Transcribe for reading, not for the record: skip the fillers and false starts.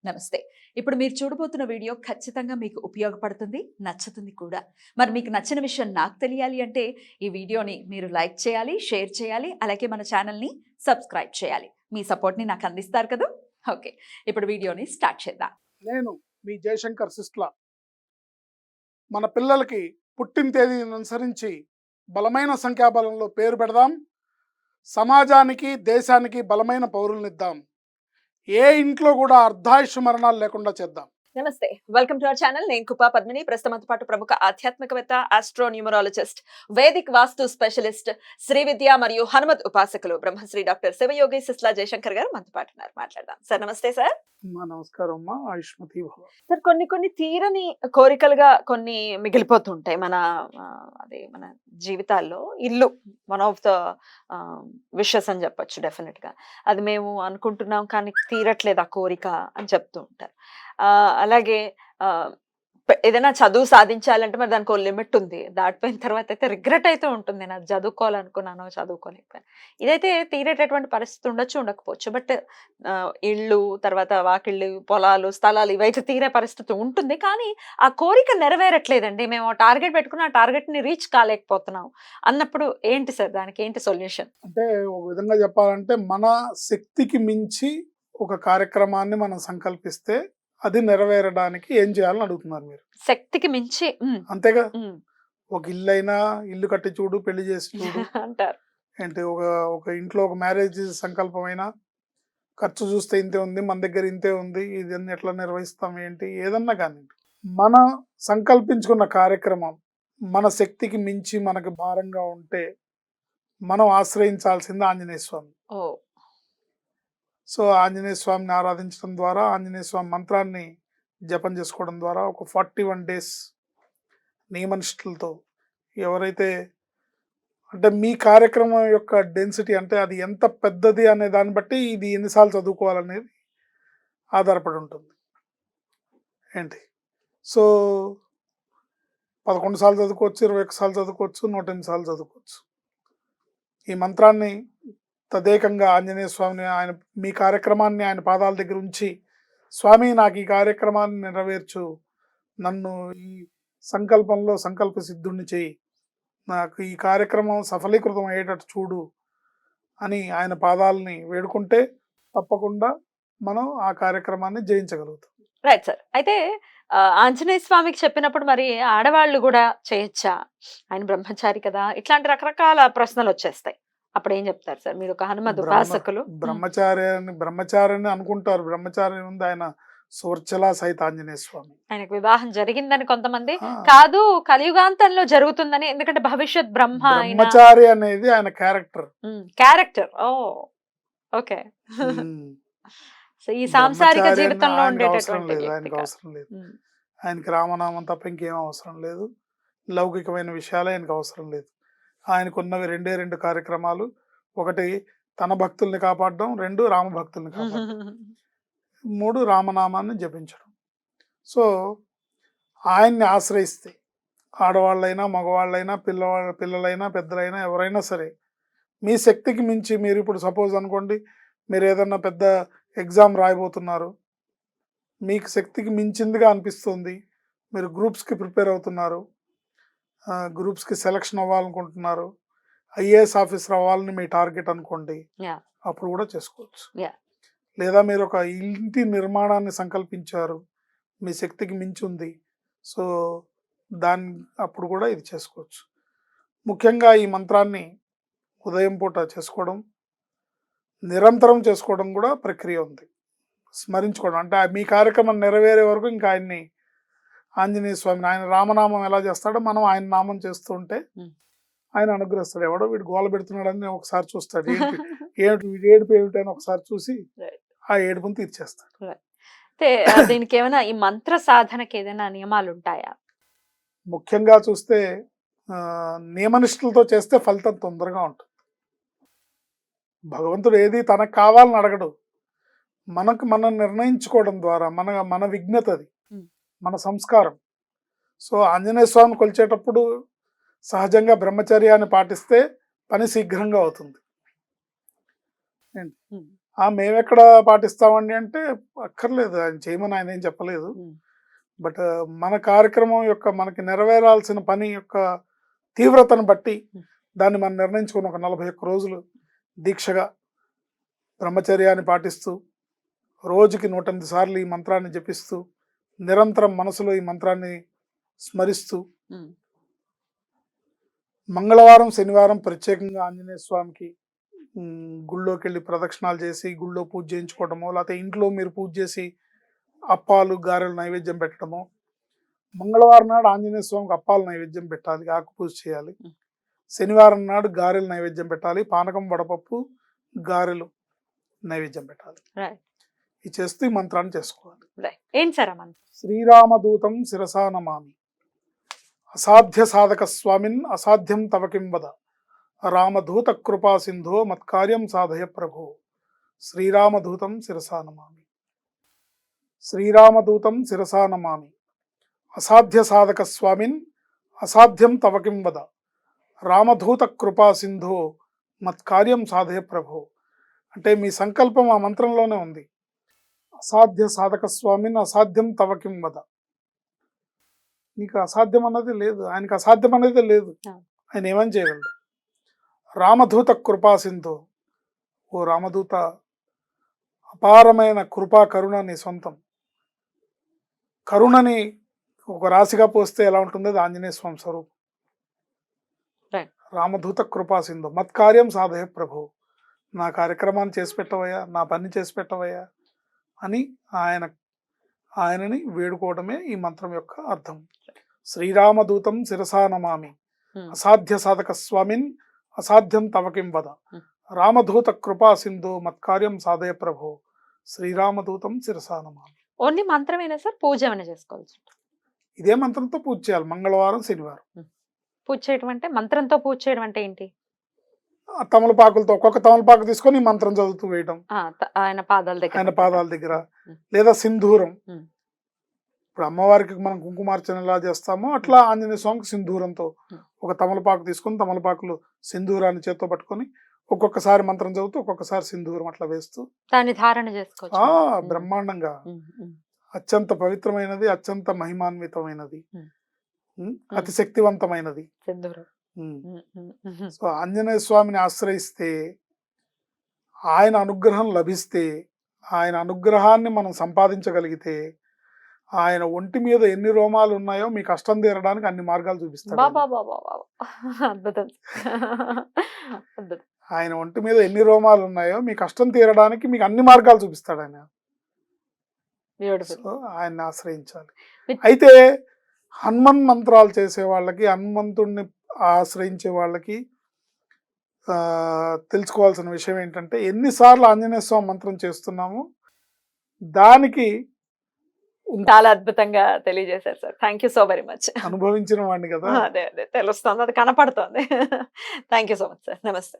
నమస్తే. ఇప్పుడు మీరు చూడబోతున్న వీడియో ఖచ్చితంగా మీకు ఉపయోగపడుతుంది, నచ్చుతుంది కూడా. మరి మీకు నచ్చిన విషయం నాకు తెలియాలి అంటే ఈ వీడియోని మీరు లైక్ చేయాలి, షేర్ చేయాలి, అలాగే మన ఛానల్‌ని సబ్స్క్రైబ్ చేయాలి. మీ సపోర్ట్‌ని నాకు అందిస్తారు కదూ! ఓకే. ఇప్పుడు వీడియోని స్టార్ట్ చేద్దాం. నేను మీ జయశంకర్ సిస్లా. మన పిల్లలకి పుట్టిన తేదీని అనుసరించి బలమైన సంఖ్యాబలంలో పేరు పెడదాం. సమాజానికి దేశానికి బలమైన పౌరులనిద్దాం. ఏ ఇంట్లో కూడా అర్ధాయుష్ మరణాలు లేకుండా చేద్దాం. నమస్తే. Welcome to our channel. నేను కుపా పద్మిని. ప్రస్తుతంతో పాటు ప్రముఖ ఆధ్యాత్మికవేత్త, ఆస్ట్రోన్యూమరాలజిస్ట్, వేదిక్ వాస్తు స్పెషలిస్ట్, శ్రీ విద్య మరియు హనుమత్ ఉపాసకులు బ్రహ్మశ్రీ డాక్టర్ శివయోగి సిస్లా జయశంకర్ గారు మనతో పాటు ఉన్నారు. మాట్లాడదాం. సార్ నమస్తే సార్. నమస్కారం అమ్మా. ఆయుష్మతి భవ. సార్, కొన్ని తీరని కోరికలుగా కొన్ని మిగిలిపోతుంటాయి మన మన జీవితాల్లో. ఇల్లు వన్ ఆఫ్ ద విషెస్ అని చెప్పొచ్చు. డెఫినెట్ గా అది మేము అనుకుంటున్నాం కానీ తీరట్లేదు ఆ కోరిక అని చెప్తూ ఉంటారు. అలాగే ఏదైనా చదువు సాధించాలంటే మరి దానికి ఒక లిమిట్ ఉంది. దాటిపోయిన తర్వాత అయితే రిగ్రెట్ అయితే ఉంటుంది. నేను చదువుకోవాలనుకున్నాను, చదువుకోలేకపోయాను. ఇదైతే తీరేటటువంటి పరిస్థితి ఉండొచ్చు, ఉండకపోవచ్చు. బట్ ఇళ్ళు, తర్వాత వాకిళ్ళు, పొలాలు, స్థలాలు ఇవైతే తీరే పరిస్థితి ఉంటుంది. కానీ ఆ కోరిక నెరవేరట్లేదండి. మేము టార్గెట్ పెట్టుకుని ఆ టార్గెట్ ని రీచ్ కాలేకపోతున్నాం అన్నప్పుడు ఏంటి సార్, దానికి ఏంటి సొల్యూషన్? అంటే ఒక విధంగా చెప్పాలంటే మన శక్తికి మించి ఒక కార్యక్రమాన్ని మనం సంకల్పిస్తే అది నెరవేరడానికి ఏం చేయాలని అడుగుతున్నారు మీరు. శక్తికి మించి అంతేగా. ఒక ఇల్లు అయినా ఇల్లు కట్టి చూడు, పెళ్లి చేసి చూడు అంటారు. ఏంటి, ఒక ఇంట్లో ఒక మ్యారేజ్ సంకల్పమైనా ఖర్చు చూస్తే ఇంతే ఉంది, మన దగ్గర ఇంతే ఉంది, ఇదన్నీ ఎట్లా నిర్వహిస్తాం ఏంటి, ఏదన్నా కానీ మన సంకల్పించుకున్న కార్యక్రమం మన శక్తికి మించి మనకు భారంగా ఉంటే మనం ఆశ్రయించాల్సింది ఆంజనేయ స్వామి. సో ఆంజనేయ స్వామిని ఆరాధించడం ద్వారా, ఆంజనేయ స్వామి మంత్రాన్ని జపం చేసుకోవడం ద్వారా ఒక 41 days నియమనిష్టలతో ఎవరైతే, అంటే మీ కార్యక్రమం యొక్క డెన్సిటీ, అంటే అది ఎంత పెద్దది అనే దాన్ని బట్టి ఇది ఎన్నిసార్లు చదువుకోవాలనేది ఆధారపడి ఉంటుంది. ఏంటి, సో 11 సార్లు చదువుకోవచ్చు, 21 సార్లు చదువుకోవచ్చు, 108 సార్లు చదువుకోవచ్చు. ఈ మంత్రాన్ని తదేకంగా ఆంజనేయ స్వామిని, ఆయన మీ కార్యక్రమాన్ని ఆయన పాదాల దగ్గర ఉంచి, స్వామి నాకు ఈ కార్యక్రమాన్ని నెరవేర్చు, నన్ను ఈ సంకల్పంలో సంకల్ప సిద్ధుణ్ణి చేయి, నాకు ఈ కార్యక్రమం సఫలీకృతం అయ్యేటట్టు చూడు అని ఆయన పాదాలని వేడుకుంటే తప్పకుండా మనం ఆ కార్యక్రమాన్ని జయించగలుగుతాం. Right sir. అయితే ఆంజనేయ స్వామికి చెప్పినప్పుడు మరి ఆడవాళ్ళు కూడా చేయొచ్చా? ఆయన బ్రహ్మచారి కదా, ఇట్లాంటి రకరకాల ప్రశ్నలు వచ్చేస్తాయి. అప్పుడు ఏం చెప్తారు సార్? మీరు ఒక హనుమద్ ఉపాసకులు. బ్రహ్మచారిని అనుకుంటారు. బ్రహ్మచారి ఉంది ఆయన సువర్చలా సహిత ఆంజనేయ స్వామి. ఆయనకు వివాహం జరిగిందని కొంతమంది, కాదు కలియుగాంతంలో జరుగుతుందని, ఎందుకంటే భవిష్యత్ బ్రహ్మచారి అనేది ఆయన క్యారెక్టర్. ఓ ఓకే. ఈ సాంసారిక జీవితంలో ఉండేటటువంటి ఆయనకు అవసరం లేదు. ఆయనకి రామనామం తప్ప ఇంకేం అవసరం లేదు. లౌకికమైన విషయాలు ఆయనకు అవసరం లేదు. ఆయనకున్నవి రెండు కార్యక్రమాలు. ఒకటి తన భక్తుల్ని కాపాడడం, 2 రామ భక్తుల్ని కాపాడడం, 3 రామనామాన్ని జపించడం. సో ఆయన్ని ఆశ్రయిస్తే ఆడవాళ్ళైనా, మగవాళ్ళైనా, పిల్లలైనా, పెద్దలైనా, ఎవరైనా సరే మీ శక్తికి మించి, మీరు ఇప్పుడు సపోజ్ అనుకోండి, మీరు ఏదన్నా పెద్ద ఎగ్జామ్ రాయబోతున్నారు, మీకు శక్తికి మించిందిగా అనిపిస్తుంది, మీరు గ్రూప్స్కి ప్రిపేర్ అవుతున్నారు, గ్రూప్స్కి సెలక్షన్ అవ్వాలనుకుంటున్నారు, ఐఏఎస్ ఆఫీసర్ అవ్వాలని మీ టార్గెట్ అనుకోండి, అప్పుడు కూడా చేసుకోవచ్చు. లేదా మీరు ఒక ఇంటి నిర్మాణాన్ని సంకల్పించారు, మీ శక్తికి మించి ఉంది, సో అప్పుడు కూడా ఇది చేసుకోవచ్చు. ముఖ్యంగా ఈ మంత్రాన్ని ఉదయం పూట చేసుకోవడం, నిరంతరం చేసుకోవడం కూడా ప్రక్రియ ఉంది. స్మరించుకోవడం అంటే మీ కార్యక్రమం నెరవేరే వరకు ఇంకా ఆయన్ని, ఆంజనేయ స్వామిని, ఆయన రామనామం ఎలా చేస్తాడో మనం ఆయన నామం చేస్తూ ఉంటే ఆయన అనుగ్రహిస్తాడు. ఎవడో వీడు గోల పెడుతున్నాడని ఒకసారి చూస్తాడు, ఏడుపు ఏమిటని ఒకసారి చూసి ఆ ఏడుపుని తీర్చేస్తాడు. దీనికి ఏమైనా ఈ మంత్ర సాధనకి ఏదైనా నియమాలు ఉంటాయా? ముఖ్యంగా చూస్తే నియమనిష్టలతో చేస్తే ఫలితం తొందరగా ఉంటుంది. భగవంతుడు ఏది తనకు కావాలని అడగడు. మనం నిర్ణయించుకోవడం ద్వారా మన విజ్ఞత, అది మన సంస్కారం. సో ఆంజనేయ స్వామిని కొలిచేటప్పుడు సహజంగా బ్రహ్మచర్యాన్ని పాటిస్తే పని శీఘ్రంగా అవుతుంది. ఏంటి? ఉమ్, మేమెక్కడ పాటిస్తామండి అంటే అక్కర్లేదు, ఆయన చేయమని ఆయన ఏం చెప్పలేదు. ఉమ్, బట్ మన కార్యక్రమం యొక్క మనకి నెరవేరాల్సిన పని యొక్క తీవ్రతను బట్టి దాన్ని మనం నిర్ణయించుకుని ఒక 41 రోజులు దీక్షగా బ్రహ్మచర్యాన్ని పాటిస్తూ రోజుకి 108 సార్లు ఈ మంత్రాన్ని జపిస్తూ నిరంతరం మనసులో ఈ మంత్రాన్ని స్మరిస్తూ ఉమ్, మంగళవారం శనివారం ప్రత్యేకంగా ఆంజనేయ స్వామికి గుళ్ళోకి వెళ్ళి ప్రదక్షిణాలు చేసి గుళ్ళో పూజ చేయించుకోవటమో, లేకపోతే ఇంట్లో మీరు పూజ చేసి అప్పాలు గారెలు నైవేద్యం పెట్టడమో. మంగళవారం నాడు ఆంజనేయ స్వామికి అప్పాలు నైవేద్యం పెట్టాలి, ఆకు పూజ చేయాలి. శనివారం నాడు గారెలు నైవేద్యం పెట్టాలి, పానకం వడపప్పు గారెలు నైవేద్యం పెట్టాలి. right, ఇది చేస్తూ ఈ మంత్రాన్ని చేసుకోవాలి. right. ఏంటి సార్ ఆ మంత్రం? శ్రీరామదూతం శిరసా నమామి, అసాధ్య సాధక స్వామిన్ అసాధ్యం తవ కిం వద, రామదూత కృపా సింధో మత్కార్యం సాధయ ప్రభో. శ్రీరామదూతం శిరసా నమామి, శ్రీరామదూతం శిరసా నమామి, అసాధ్య సాధక స్వామిన్ అసాధ్యం తవ కిం వద, రామదూత కృపా సింధో మత్కార్యం సాధయ ప్రభో. అంటే మీ సంకల్పం ఆ మంత్రంలోనే ఉంది. అసాధ్య సాధక స్వామిన్ అసాధ్యం తవ కిం వద. నీకు అసాధ్యం అన్నది లేదు, ఆయనకి అసాధ్యం అనేది లేదు, ఆయన ఏమని చేయగలడు. రామదూత కృపా సింధు, ఓ రామదూత అపారమైన కృపా కరుణ నీ సొంతం. కరుణని ఒక రాశిగా పోస్తే ఎలా ఉంటుందో అది ఆంజనేయ స్వామి స్వరూపం. Right. రామదూత కృపా సింధు మత్కార్యం సాధయ ప్రభు, నా కార్యక్రమాన్ని చేసి పెట్టవయ్యా, నా పని చేసి పెట్టవయ్యా అని ఆయనని వేడుకోవడమే ఈ మంత్రం యొక్క అర్థం. శ్రీరామదూతం శిరసా నమామి, అసాధ్య సాధక స్వామిన్ అసాధ్యం తవ కిం వద, రామదూత కృపా సింధు మత్కార్యం సాధయ ప్రభో. శ్రీరామదూతం శిరసా నమామి. Only మంత్రమేనా sir? పూజ ఏమైనా చేసుకోవచ్చు? ఇదే మంత్రంతో పూజ చేయాలి మంగళవారం శనివారం. పూజ చేయడం అంటే, మంత్రంతో పూజ చేయడం అంటే ఏంటి? ఆ తమలపాకులతో ఒక్కొక్క తమలపాకు తీసుకొని ఈ మంత్రం చదువుతూ వేయడం ఆయన పాదాల దగ్గర, ఆయన పాదాల దగ్గర. లేదా సింధూరం, ఉమ్. ఇప్పుడు అమ్మవారికి మనం కుంకుమార్చన ఎలా చేస్తామో అట్లా ఆంజనేయ స్వామికి సింధూరంతో ఒక తమలపాకు తీసుకొని తమలపాకులు సింధూరాన్ని చేత్తో పట్టుకొని ఒక్కొక్కసారి మంత్రం చదువుతూ ఒక్కొక్కసారి సింధూరం అట్లా వేస్తూ దాన్ని ధారణ చేసుకోవచ్చు. బ్రహ్మాండంగా ఉమ్, ఉమ్, అత్యంత పవిత్రమైనది, అత్యంత మహిమాన్వితమైనది, ఉమ్. అతి శక్తివంతమైనది. సింధూరం. ఉమ్. ఉమ్, ఉమ్, ఉమ్. సో ఆంజనేయ స్వామిని ఆశ్రయిస్తే, ఆయన అనుగ్రహం లభిస్తే, ఆయన అనుగ్రహాన్ని మనం సంపాదించగలిగితే, ఆయన ఒంటి మీద ఎన్ని రోమాలు ఉన్నాయో మీ కష్టం తీరడానికి అన్ని మార్గాలు చూపిస్తాడు. బాబా బాబా బాబా, అద్భుతం, అద్భుతం. ఆయన ఒంటి మీద ఎన్ని రోమాలు ఉన్నాయో మీ కష్టం తీరడానికి మీకు అన్ని మార్గాలు చూపిస్తాడు ఆయన. బ్యూటిఫుల్. సో ఆయన్ని ఆశ్రయించాలి. అయితే హనుమన్ మంత్రాలు చేసే వాళ్ళకి, హనుమంతుడిని ఆశ్రయించే వాళ్ళకి తెలుసుకోవాల్సిన విషయం ఏంటంటే, ఎన్నిసార్లు ఆంజనేయ స్వామి మంత్రం చేస్తున్నాము దానికి చాలా అద్భుతంగా తెలియజేశారు sir. Thank you so very much. అనుభవించిన వాడిని కదా. అదే అదే తెలుస్తుంది, అది కనపడుతోంది. Thank you so much sir. నమస్తే.